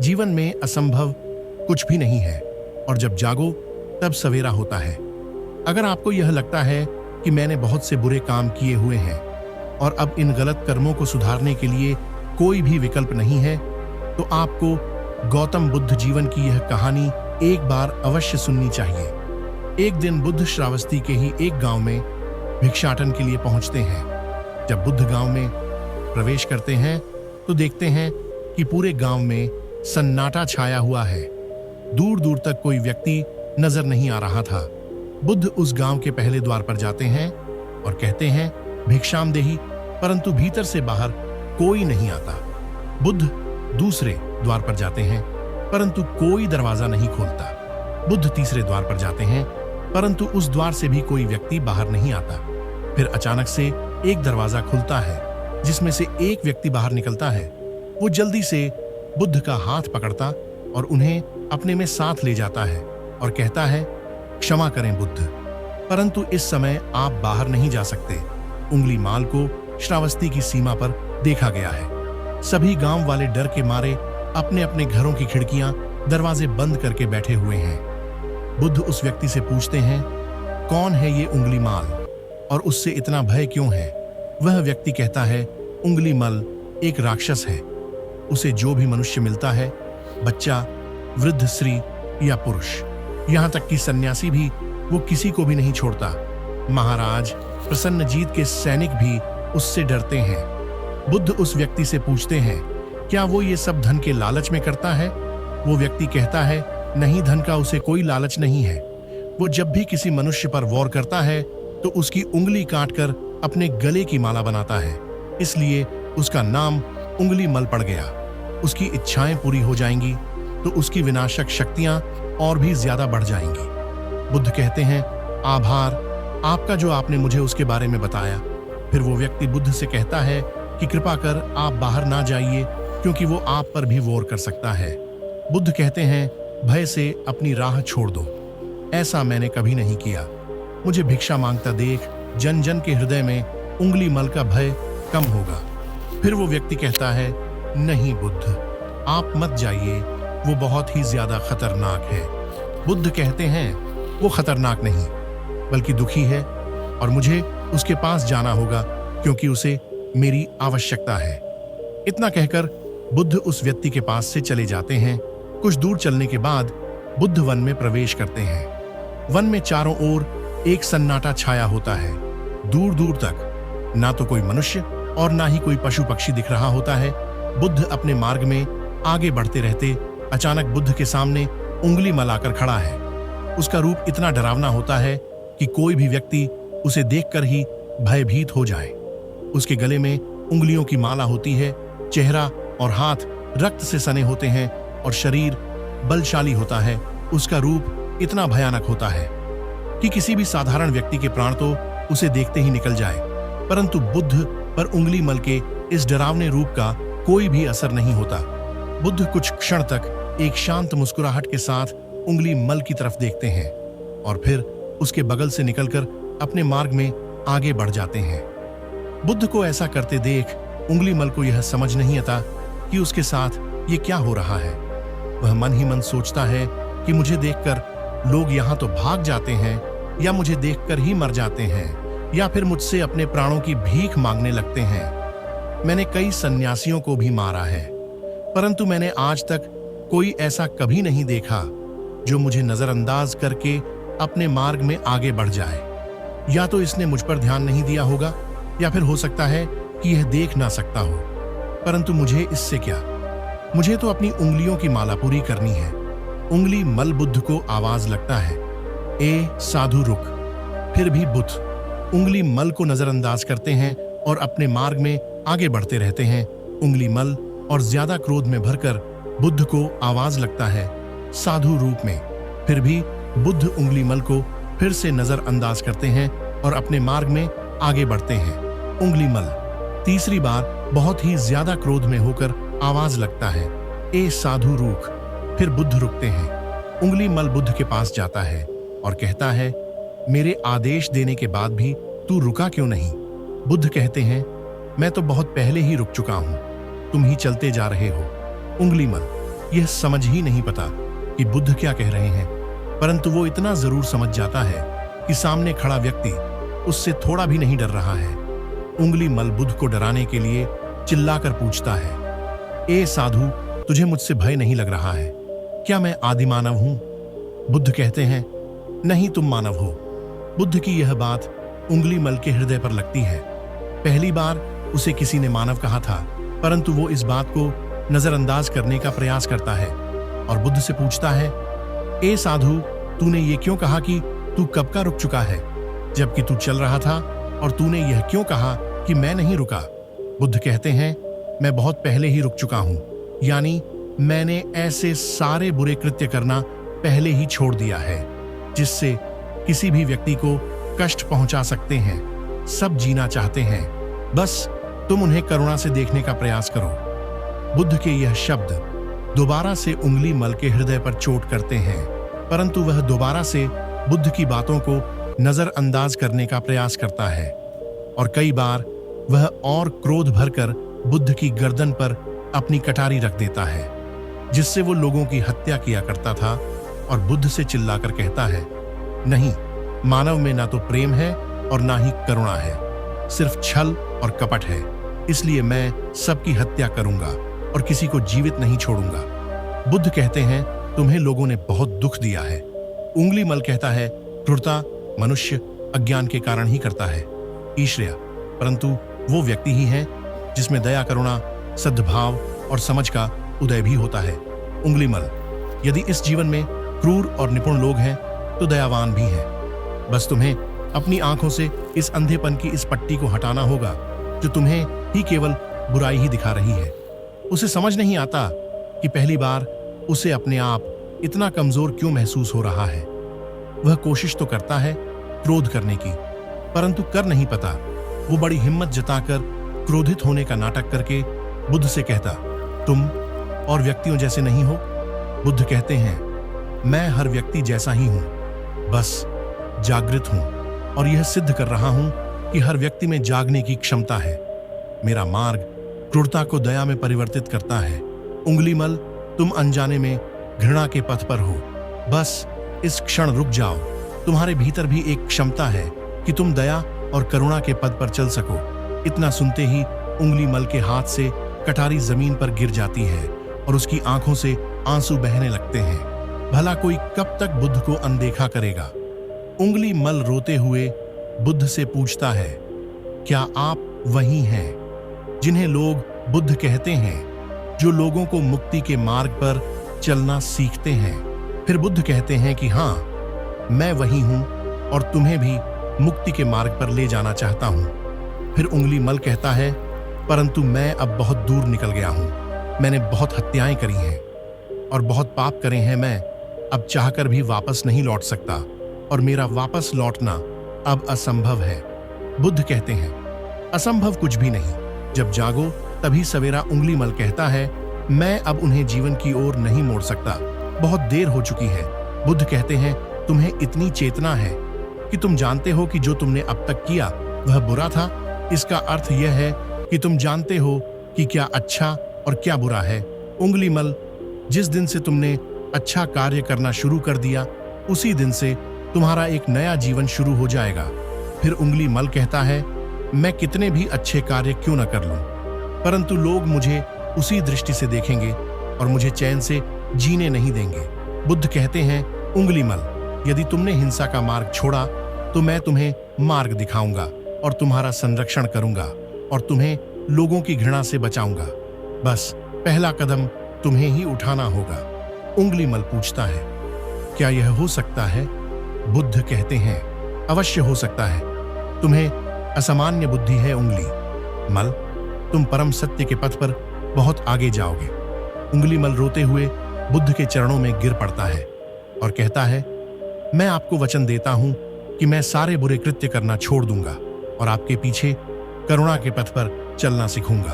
जीवन में असंभव कुछ भी नहीं है और जब जागो तब सवेरा होता है। अगर आपको यह लगता है कि मैंने बहुत से बुरे काम किए हुए हैं और अब इन गलत कर्मों को सुधारने के लिए कोई भी विकल्प नहीं है, तो आपको गौतम बुद्ध जीवन की यह कहानी एक बार अवश्य सुननी चाहिए। एक दिन बुद्ध श्रावस्ती के ही एक गांव में भिक्षाटन के लिए पहुंचते हैं। जब बुद्ध गांव में प्रवेश करते हैं तो देखते हैं कि पूरे गांव में सन्नाटा छाया हुआ है। दूर दूर तक कोई व्यक्ति नजर नहीं आ रहा था। बुद्ध उस गांव के पहले द्वार पर जाते हैं और कहते हैं भिक्षाम देहि, परंतु भीतर से बाहर कोई नहीं आता। बुद्ध दूसरे द्वार पर जाते हैं परंतु कोई दरवाजा नहीं खोलता। बुद्ध तीसरे द्वार पर जाते हैं परंतु उस द्वार से भी कोई व्यक्ति बाहर नहीं आता। फिर अचानक से एक दरवाजा खुलता है जिसमें से एक व्यक्ति बाहर निकलता है। वो जल्दी से बुद्ध का हाथ पकड़ता और उन्हें अपने में साथ ले जाता है और कहता है क्षमा करें बुद्ध, परंतु इस समय आप बाहर नहीं जा सकते। उंगली माल को श्रावस्ती की सीमा पर देखा गया है। सभी गांव वाले डर के मारे अपने अपने घरों की खिड़कियां दरवाजे बंद करके बैठे हुए हैं। बुद्ध उस व्यक्ति से पूछते हैं कौन है ये उंगली माल और उससे इतना भय क्यों है। वह व्यक्ति कहता है उंगली मल एक राक्षस है। उसे जो भी मनुष्य मिलता है, बच्चा, वृद्ध स्त्री या पुरुष, यहाँ तक कि सन्यासी भी, वो किसी को भी नहीं छोड़ता। महाराज प्रसन्नजीत के सैनिक भी उससे डरते हैं। बुद्ध उस व्यक्ति से पूछते हैं क्या वो ये सब धन के लालच में करता है। वो व्यक्ति कहता है नहीं, धन का उसे कोई लालच नहीं है। वो जब भी किसी मनुष्य पर वार करता है तो उसकी उंगली काटकर अपने गले की माला बनाता है, इसलिए उसका नाम उंगली मल पड़ गया। उसकी इच्छाएं पूरी हो जाएंगी तो उसकी विनाशक शक्तियां और भी ज्यादा बढ़ जाएंगी। बुद्ध कहते हैं आभार आपका जो आपने मुझे उसके बारे में बताया। फिर वो व्यक्ति बुद्ध से कहता है कि कृपा कर आप बाहर ना जाइए क्योंकि वो आप पर भी वार कर सकता है। बुद्ध कहते हैं भय से अपनी राह छोड़ दो, ऐसा मैंने कभी नहीं किया। मुझे भिक्षा मांगता देख जन जन के हृदय में उंगली मल का भय कम होगा। फिर वो व्यक्ति कहता है नहीं बुद्ध, आप मत जाइए, वो बहुत ही ज्यादा खतरनाक है। बुद्ध कहते हैं वो खतरनाक नहीं बल्कि दुखी है और मुझे उसके पास जाना होगा क्योंकि उसे मेरी आवश्यकता है। इतना कहकर बुद्ध उस व्यक्ति के पास से चले जाते हैं। कुछ दूर चलने के बाद बुद्ध वन में प्रवेश करते हैं। वन में चारों ओर एक सन्नाटा छाया होता है। दूर दूर तक ना तो कोई मनुष्य और ना ही कोई पशु पक्षी दिख रहा होता है। बुद्ध अपने मार्ग में आगे बढ़ते रहते अचानक बुद्ध के सामने उंगली मलाकर खड़ा है। उसका रूप इतना डरावना होता है कि कोई भी व्यक्ति उसे देखकर ही भयभीत हो जाए। उसके गले में उंगलियों की माला होती है, चेहरा और हाथ रक्त से सने होते हैं और शरीर बलशाली होता है। उसका रूप इतना भयानक होता है कि किसी भी साधारण व्यक्ति के प्राण तो उसे देखते ही निकल जाए, परंतु बुद्ध पर उंगली मल के इस डरावने रूप का कोई भी असर नहीं होता। बुद्ध कुछ क्षण तक एक शांत मुस्कुराहट के साथ उंगली मल की तरफ देखते हैं और फिर उसके बगल से निकलकर अपने मार्ग में आगे बढ़ जाते हैं। बुद्ध को ऐसा करते देख उंगली मल को यह समझ नहीं आता कि उसके साथ ये क्या हो रहा है। वह मन ही मन सोचता है कि मुझे देखकर लोग यहाँ तो भाग जाते हैं या मुझे देखकर ही मर जाते हैं या फिर मुझसे अपने प्राणों की भीख मांगने लगते हैं। मैंने कई सन्यासियों को भी मारा है, परंतु मैंने आज तक कोई ऐसा कभी नहीं देखा जो मुझे नजरअंदाज करके अपने मार्ग में आगे बढ़ जाए। या तो इसने मुझ पर ध्यान नहीं दिया होगा या फिर हो सकता है कि यह देख ना सकता हो, परंतु मुझे इससे क्या, मुझे तो अपनी उंगलियों की माला पूरी करनी है। उंगली मल बुद्ध को आवाज लगता है ए साधु रुक। फिर भी बुद्ध उंगली मल को नजरअंदाज करते हैं और अपने मार्ग में आगे बढ़ते रहते हैं। उंगली मल और ज्यादा क्रोध में भरकर बुद्ध को आवाज लगता है साधु रूप में। फिर भी बुद्ध उंगली मल को फिर से नजरअंदाज करते हैं और अपने मार्ग में आगे बढ़ते हैं। उंगली मल तीसरी बार बहुत ही ज्यादा क्रोध में होकर आवाज लगता है ए साधु रुक। फिर बुद्ध रुकते हैं। उंगली मल बुद्ध के पास जाता है और कहता है मेरे आदेश देने के बाद भी तू रुका क्यों नहीं। बुद्ध कहते हैं मैं तो बहुत पहले ही रुक चुका हूं, तुम ही चलते जा रहे हो। उंगली मल यह समझ ही नहीं पता कि बुद्ध क्या कह रहे हैं, परंतु वो इतना जरूर समझ जाता है कि सामने खड़ा व्यक्ति उससे थोड़ा भी नहीं डर रहा है। उंगली मल बुद्ध को डराने के लिए चिल्लाकर पूछता है, ए साधु, तुझे मुझसे भय नहीं लग रहा है? क्या मैं आदि मानव हूं? बुद्ध कहते हैं, नहीं, तुम मानव हो। बुद्ध की यह बात उंगली मल के हृदय पर लगती है। पहली बार उसे किसी ने मानव कहा था, परंतु वो इस बात को नजरअंदाज करने का प्रयास करता है और बुद्ध से पूछता है, ए साधु, तूने ये क्यों कहा कि तू कब का रुक चुका है, जबकि तू चल रहा था, और तूने यह क्यों कहा कि मैं नहीं रुका? बुद्ध कहते हैं, मैं बहुत पहले ही रुक चुका हूं, यानी मैंने ऐसे सारे बुरे कृत्य करना पहले ही छोड़ दिया है जिससे किसी भी व्यक्ति को कष्ट पहुंचा सकते हैं। सब जीना चाहते हैं, बस तुम उन्हें करुणा से देखने का प्रयास करो। बुद्ध के यह शब्द दोबारा से उंगली मल के हृदय पर चोट करते हैं, परंतु वह दोबारा से बुद्ध की बातों को नजरअंदाज करने का प्रयास करता है और कई बार वह और क्रोध भरकर बुद्ध की गर्दन पर अपनी कटारी रख देता है, जिससे वो लोगों की हत्या किया करता था, और बुद्ध से चिल्लाकर कहता है, नहीं, मानव में ना तो प्रेम है और ना ही करुणा है, सिर्फ छल और कपट है। इसलिए मैं सबकी हत्या करूंगा और किसी को जीवित नहीं छोड़ूंगा। बुद्ध कहते हैं, तुम्हें लोगों ने बहुत दुख दिया है। उंगली मल कहता है, क्रूरता मनुष्य अज्ञान के कारण ही करता है ईश्वरिया, परंतु वो व्यक्ति ही है जिसमें दया, करुणा, सद्भाव और समझ का उदय भी होता है। उंगली मल, यदि इस जीवन में क्रूर और निपुण लोग हैं तो दयावान भी हैं। बस तुम्हें अपनी आंखों से इस अंधेपन की इस पट्टी को हटाना होगा जो तुम्हें ही केवल बुराई ही दिखा रही है। उसे समझ नहीं आता कि पहली बार उसे अपने आप इतना कमजोर क्यों महसूस हो रहा है। वह कोशिश तो करता है क्रोध करने की, परंतु कर नहीं पाता। वो बड़ी हिम्मत जताकर क्रोधित होने का नाटक करके बुद्ध से कहता, तुम और व्यक्तियों जैसे नहीं हो। बुद्ध कहते हैं, मैं हर व्यक्ति जैसा ही हूं, बस जागृत हूं और यह सिद्ध कर रहा हूं कि हर व्यक्ति में जागने की क्षमता है। मेरा मार्ग क्रूरता को दया में परिवर्तित करता है। उंगली मल, तुम अनजाने में घृणा के पथ पर हो। बस इस क्षण रुक जाओ। तुम्हारे भीतर भी एक क्षमता है कि तुम दया और करुणा के पद पर चल सको। इतना सुनते ही उंगली मल के हाथ से कटारी जमीन पर गिर जाती है और उसकी आंखों से आंसू बहने लगते हैं। भला कोई कब तक बुद्ध को अनदेखा करेगा? उंगली मल रोते हुए बुद्ध से पूछता है, क्या आप वही हैं जिन्हें लोग बुद्ध कहते हैं, जो लोगों को मुक्ति के मार्ग पर चलना सीखते हैं? फिर बुद्ध कहते हैं कि हाँ, मैं वही हूं और तुम्हें भी मुक्ति के मार्ग पर ले जाना चाहता हूं। फिर उंगली मल कहता है, परंतु मैं अब बहुत दूर निकल गया हूं। मैंने बहुत हत्याएं करी हैं और बहुत पाप करे हैं। मैं अब चाहकर भी वापस नहीं लौट सकता और मेरा वापस लौटना अब असंभव है। बुद्ध कहते हैं, असंभव कुछ भी नहीं। जब जागो तभी सवेरा। उंगली मल कहता है, मैं अब उन्हें जीवन की ओर नहीं मोड़ सकता, बहुत देर हो चुकी है। बुद्ध कहते हैं, तुम्हें इतनी चेतना है कि तुम जानते हो कि जो तुमने अब तक किया वह बुरा था। इसका अर्थ यह है कि तुम जानते हो कि क्या अच्छा और क्या बुरा है। उंगली मल, जिस दिन से तुमने अच्छा कार्य करना शुरू कर दिया, उसी दिन से तुम्हारा एक नया जीवन शुरू हो जाएगा। फिर उंगली मल कहता है, मैं कितने भी अच्छे कार्य क्यों न कर लूं, परंतु लोग मुझे उसी दृष्टि से देखेंगे और मुझे चैन से जीने नहीं देंगे। बुद्ध कहते हैं, उंगली मल, यदि तुमने हिंसा का मार्ग छोड़ा तो मैं तुम्हें मार्ग दिखाऊंगा और तुम्हारा संरक्षण करूंगा और तुम्हें लोगों की घृणा से बचाऊंगा। बस पहला कदम तुम्हें ही उठाना होगा। उंगली मल पूछता है, क्या यह हो सकता है? बुद्ध कहते हैं, अवश्य हो सकता है। तुम्हें असामान्य बुद्धि है उंगली मल, तुम परम सत्य के पथ पर बहुत आगे जाओगे। उंगली मल रोते हुए बुद्ध के चरणों में गिर पड़ता है और कहता है, मैं आपको वचन देता हूं कि मैं सारे बुरे कृत्य करना छोड़ दूंगा और आपके पीछे करुणा के पथ पर चलना सीखूंगा।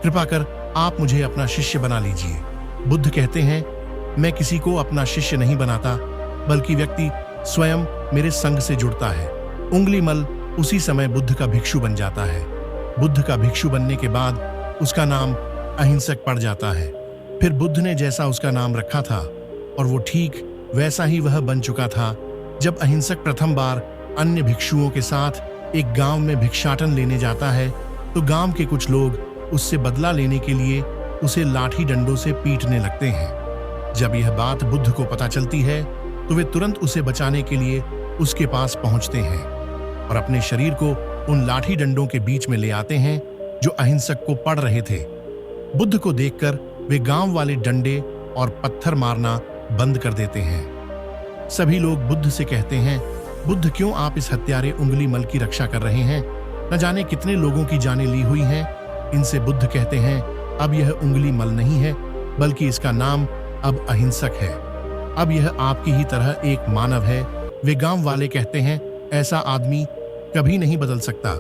कृपा कर आप मुझे अपना शिष्य बना लीजिए। बुद्ध कहते हैं, मैं किसी को अपना शिष्य नहीं बनाता, बल्कि व्यक्ति स्वयं मेरे संग से जुड़ता है। उंगली मल उसी समय बुद्ध का भिक्षु बन जाता है। बुद्ध का भिक्षु बनने के बाद उसका नाम अहिंसक पड़ जाता है। फिर बुद्ध ने जैसा उसका नाम रखा था और वो ठीक वैसा ही वह बन चुका था। जब अहिंसक प्रथम बार अन्य भिक्षुओं के साथ एक गांव में भिक्षाटन लेने जाता है तो गांव के कुछ लोग उससे बदला लेने के लिए उसे लाठी डंडों से पीटने लगते हैं। जब यह बात बुद्ध को पता चलती है तो वे तुरंत उसे बचाने के लिए उसके पास पहुंचते हैं और अपने शरीर को उन लाठी डंडों के बीच में ले आते हैं जो अहिंसक को पड़ रहे थे। बुद्ध को देखकर वे गांव वाले डंडे और पत्थर मारना बंद कर देते हैं। सभी लोग बुद्ध से कहते हैं, बुद्ध क्यों आप इस हत्यारे उंगली मल की रक्षा कर रहे हैं? न जाने कितने लोगों की जानें ली हुई हैं। इनसे बुद्ध कहते हैं, अब यह उंगली मल नहीं है बल्कि इसका नाम अब अहिंसक है। अब यह आपकी ही तरह एक मानव है। वे गांव वाले कहते हैं, ऐसा आदमी कभी नहीं बदल सकता।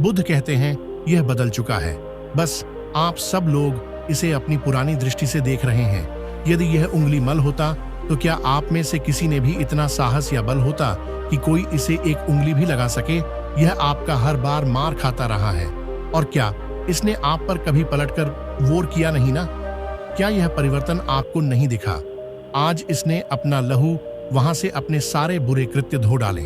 बुद्ध कहते हैं, यह बदल चुका है, बस आप सब लोग इसे अपनी पुरानी दृष्टि से देख रहे हैं। यदि यह उंगली मल होता तो क्या आप में से किसी ने भी इतना साहस या बल होता कि कोई इसे एक उंगली भी लगा सके? यह आपका हर बार मार खाता रहा है और क्या इसने आप पर कभी पलटकर वोर किया नहीं ना? क्या यह परिवर्तन आपको नहीं दिखा? आज इसने अपना लहू वहां से अपने सारे बुरे कृत्य धो डाले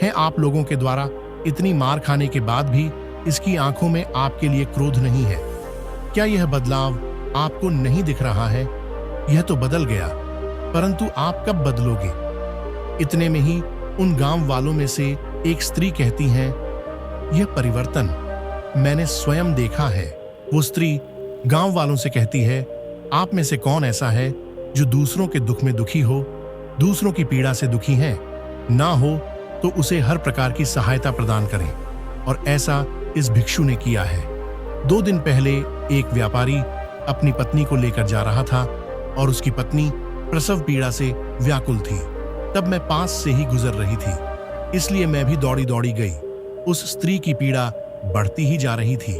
हैं। आप लोगों के द्वारा इतनी मार खाने के बाद भी इसकी आंखों में आपके लिए क्रोध नहीं है। क्या यह बदलाव आपको नहीं दिख रहा है? यह तो बदल गया, परंतु आप कब बदलोगे? इतने में ही उन गांव वालों में से एक स्त्री कहती है, यह परिवर्तन मैंने स्वयं देखा है। वो स्त्री गांव वालों से कहती है, आप में से कौन ऐसा है जो दूसरों के दुख में दुखी हो, दूसरों की पीड़ा से दुखी है? ना हो तो उसे हर प्रकार की सहायता प्रदान करें। और ऐसा इस भिक्षु ने किया है। 2 दिन पहले एक व्यापारी अपनी पत्नी को लेकर जा रहा था और उसकी पत्नी प्रसव पीड़ा से व्याकुल थी। तब मैं पास से ही गुजर रही थी, इसलिए मैं भी दौड़ी दौड़ी गई। उस स्त्री की पीड़ा बढ़ती ही जा रही थी।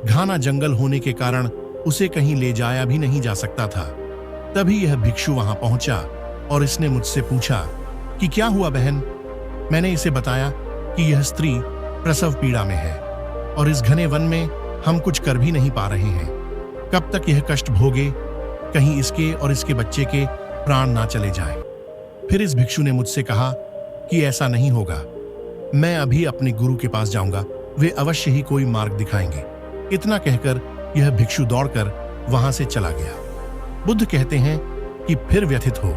घना जंगल होने के कारण उसे कहीं ले जाया भी नहीं जा सकता था। तभी यह भिक्षु वहां पहुंचा और इसने मुझसे पूछा कि क्या हुआ बहन? मैंने इसे बताया कि यह स्त्री प्रसव पीड़ा में है और इस घने वन में हम कुछ कर भी नहीं पा रहे हैं। कब तक यह कष्ट भोगे, कहीं इसके और इसके बच्चे के प्राण ना चले जाएं। फिर इस भिक्षु ने मुझसे कहा कि ऐसा नहीं होगा, मैं अभी अपने गुरु के पास जाऊंगा, वे अवश्य ही कोई मार्ग दिखाएंगे। इतना कहकर यह भिक्षु दौड़कर वहां से चला गया। बुद्ध कहते हैं कि फिर व्यथित हो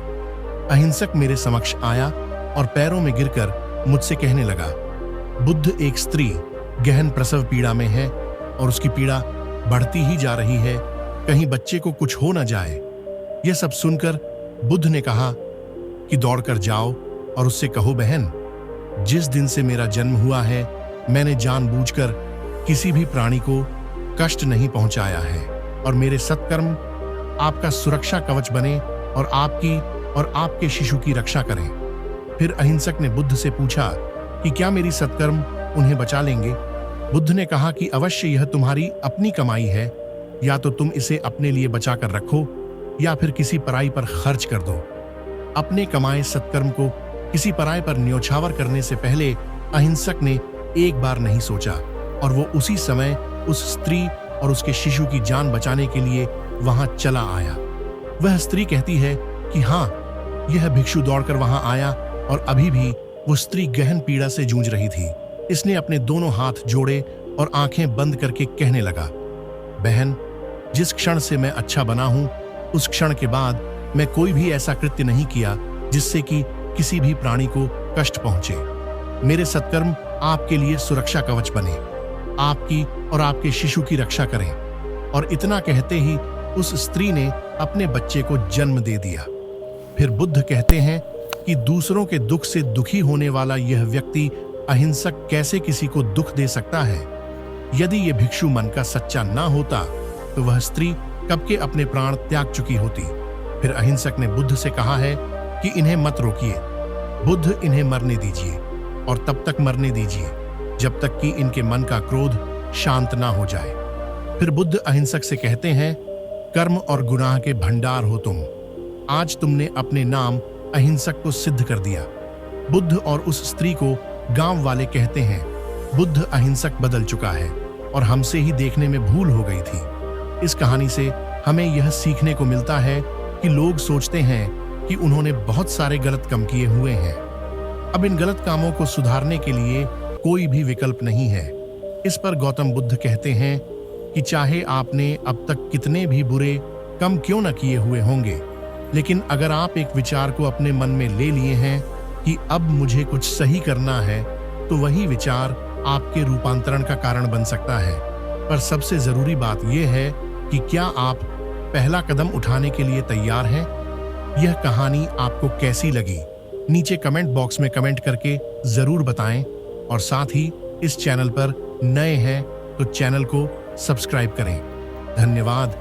अहिंसक मेरे समक्ष आया और पैरों में गिरकर मुझसे कहने लगा, बुद्ध एक स्त्री गहन प्रसव पीड़ा में है और उसकी पीड़ा बढ़ती ही जा रही है, कहीं बच्चे को कुछ हो न जाए। यह सब सुनकर बुद्ध ने कहा कि दौड़कर जाओ और उससे कहो, बहन, जिस दिन से मेरा जन्म हुआ है मैंने जानबूझकर किसी भी प्राणी को कष्ट नहीं पहुंचाया है और मेरे सत्कर्म आपका सुरक्षा कवच बने और आपकी और आपके शिशु की रक्षा करें। फिर अहिंसक ने बुद्ध से पूछा कि क्या मेरी सत्कर्म उन्हें बचा लेंगे? बुद्ध ने कहा कि अवश्य यह तुम्हारी अपनी कमाई है, या तो तुम इसे अपने लिए बचा कर रखो या फिर किसी पराई पर खर्च कर दो। अपने कमाए सत्कर्म को किसी पराये पर न्योछावर करने से पहले अहिंसक ने एक बार नहीं सोचा और वो उसी समय उस स्त्री और उसके शिशु की जान बचाने के लिए वहां चला आया। वह स्त्री कहती है कि हाँ, यह भिक्षु दौड़कर वहां आया और अभी भी वो स्त्री गहन पीड़ा से जूझ रही थी। इसने अपने दोनों हाथ जोड़े और आंखें बंद करके कहने लगा, बहन, जिस क्षण से मैं अच्छा बना हूं उस क्षण के बाद मैं कोई भी ऐसा कृत्य नहीं किया जिससे कि किसी भी प्राणी को कष्ट पहुंचे। मेरे सत्कर्म आपके लिए सुरक्षा कवच बने, आपकी और आपके शिशु की रक्षा करें। और इतना कहते ही उस स्त्री ने अपने बच्चे को जन्म दे दिया। फिर बुद्ध कहते हैं कि दूसरों के दुख से दुखी होने वाला यह व्यक्ति अहिंसक कैसे किसी को दुख दे सकता है? यदि यह भिक्षु मन का सच्चा ना होता तो वह स्त्री कब के अपने प्राण त्याग चुकी होती। फिर अहिंसक ने बुद्ध से कहा है कि इन्हें मत रोकिए, बुद्ध इन्हें मरने दीजिए और तब तक मरने दीजिए जब तक कि इनके मन का क्रोध शांत ना हो जाए। फिर बुद्ध अहिंसक से कहते हैं, कर्म और गुनाह के भंडार हो तुम, आज तुमने अपने नाम अहिंसक को सिद्ध कर दिया। बुद्ध और उस स्त्री को गांव वाले कहते हैं, बुद्ध अहिंसक बदल चुका है और हमसे ही देखने में भूल हो गई थी। इस कहानी से हमें यह सीखने को मिलता है कि लोग सोचते हैं कि उन्होंने बहुत सारे गलत काम किए हुए हैं। अब इन गलत कामों को सुधारने के लिए कोई भी विकल्प नहीं है। इस पर गौतम बुद्ध कहते हैं कि चाहे आपने अब तक कितने भी बुरे काम क्यों न किए हुए होंगे, लेकिन अगर आप एक विचार को अपने मन में ले लिए हैं कि अब मुझे कुछ सही करना है, तो वही विचार आपके रूपांतरण का कारण बन सकता है। पर सबसे जरूरी बात यह है कि क्या आप पहला कदम उठाने के लिए तैयार हैं? यह कहानी आपको कैसी लगी? नीचे कमेंट बॉक्स में कमेंट करके जरूर बताएं और साथ ही इस चैनल पर नए हैं तो चैनल को सब्सक्राइब करें। धन्यवाद।